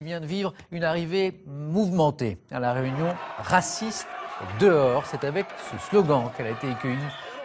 Il vient de vivre une arrivée mouvementée à La Réunion, raciste dehors. C'est avec ce slogan qu'elle a été accueillie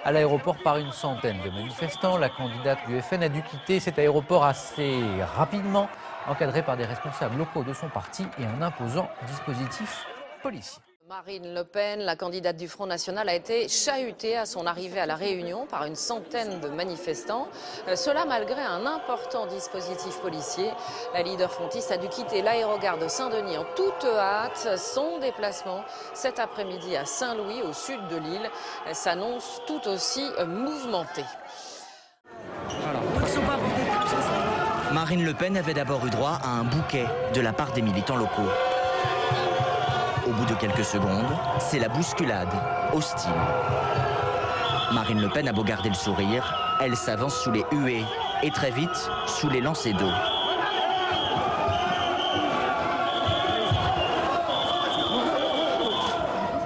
à l'aéroport par une centaine de manifestants. La candidate du FN a dû quitter cet aéroport assez rapidement, encadrée par des responsables locaux de son parti et un imposant dispositif policier. Marine Le Pen, la candidate du Front National, a été chahutée à son arrivée à La Réunion par une centaine de manifestants. Cela malgré un important dispositif policier. La leader frontiste a dû quitter l'aérogare de Saint-Denis en toute hâte. Son déplacement cet après-midi à Saint-Louis, au sud de l'île, s'annonce tout aussi mouvementé. Marine Le Pen avait d'abord eu droit à un bouquet de la part des militants locaux. Au bout de quelques secondes, c'est la bousculade, hostile. Marine Le Pen a beau garder le sourire, elle s'avance sous les huées et très vite sous les lancers d'eau.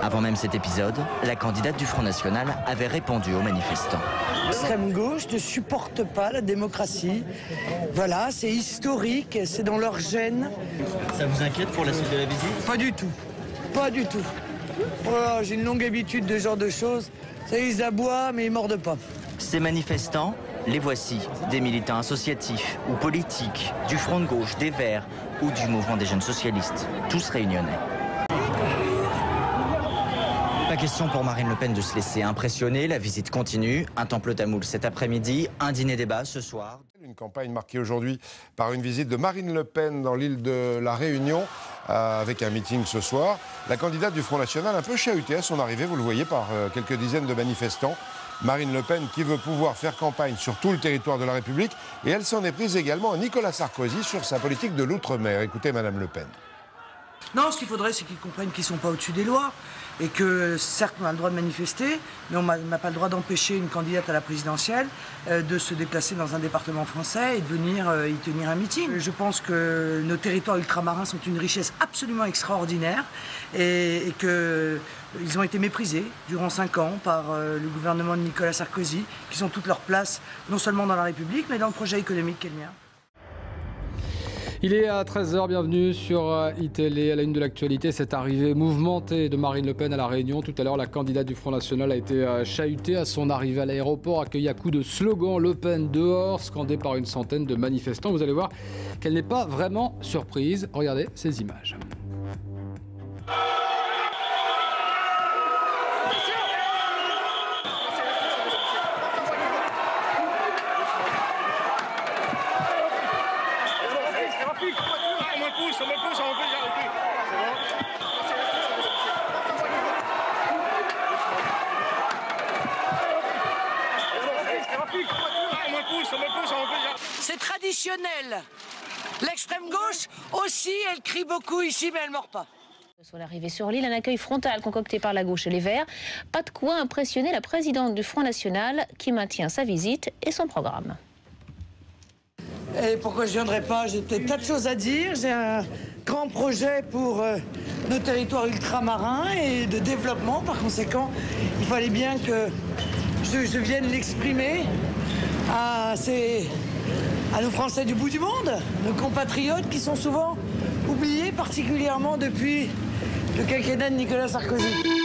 Avant même cet épisode, la candidate du Front National avait répondu aux manifestants. L'extrême gauche ne supporte pas la démocratie. Voilà, c'est historique, c'est dans leur gène. Ça vous inquiète pour la suite de la visite? Pas du tout. Pas du tout. Oh, j'ai une longue habitude de ce genre de choses. Ça, ils aboient, mais ils mordent pas. Ces manifestants, les voici, des militants associatifs ou politiques, du Front de gauche, des Verts ou du mouvement des jeunes socialistes, tous réunionnais. Pas question pour Marine Le Pen de se laisser impressionner, la visite continue. Un temple tamoul cet après-midi, un dîner-débat ce soir. Une campagne marquée aujourd'hui par une visite de Marine Le Pen dans l'île de La Réunion, avec un meeting ce soir. La candidate du Front National un peu chahutée à son arrivée, vous le voyez, par quelques dizaines de manifestants. Marine Le Pen qui veut pouvoir faire campagne sur tout le territoire de la République. Et elle s'en est prise également à Nicolas Sarkozy sur sa politique de l'outre-mer. Écoutez Madame Le Pen. Non, ce qu'il faudrait, c'est qu'ils comprennent qu'ils ne sont pas au-dessus des lois. Et que, certes, on a le droit de manifester, mais on n'a pas le droit d'empêcher une candidate à la présidentielle de se déplacer dans un département français et de venir y tenir un meeting. Je pense que nos territoires ultramarins sont une richesse absolument extraordinaire et qu'ils ont été méprisés durant 5 ans par le gouvernement de Nicolas Sarkozy, qui ont toute leur place, non seulement dans la République, mais dans le projet économique qu'est le mien. Il est à 13h, bienvenue sur iTélé. À la une de l'actualité, cette arrivée mouvementée de Marine Le Pen à La Réunion. Tout à l'heure, la candidate du Front National a été chahutée à son arrivée à l'aéroport, accueillie à coups de slogans Le Pen dehors, scandé par une centaine de manifestants. Vous allez voir qu'elle n'est pas vraiment surprise. Regardez ces images. C'est traditionnel. L'extrême gauche aussi, elle crie beaucoup ici, mais elle ne mord pas. Sur l'arrivée sur l'île, un accueil frontal concocté par la gauche et les Verts. Pas de quoi impressionner la présidente du Front National qui maintient sa visite et son programme. Et pourquoi je ne viendrai pas? J'ai peut-être tas de choses à dire. J'ai un grand projet pour nos territoires ultramarins et de développement. Par conséquent, il fallait bien que je vienne l'exprimer à nos Français du bout du monde, nos compatriotes qui sont souvent oubliés, particulièrement depuis le quinquennat de Nicolas Sarkozy.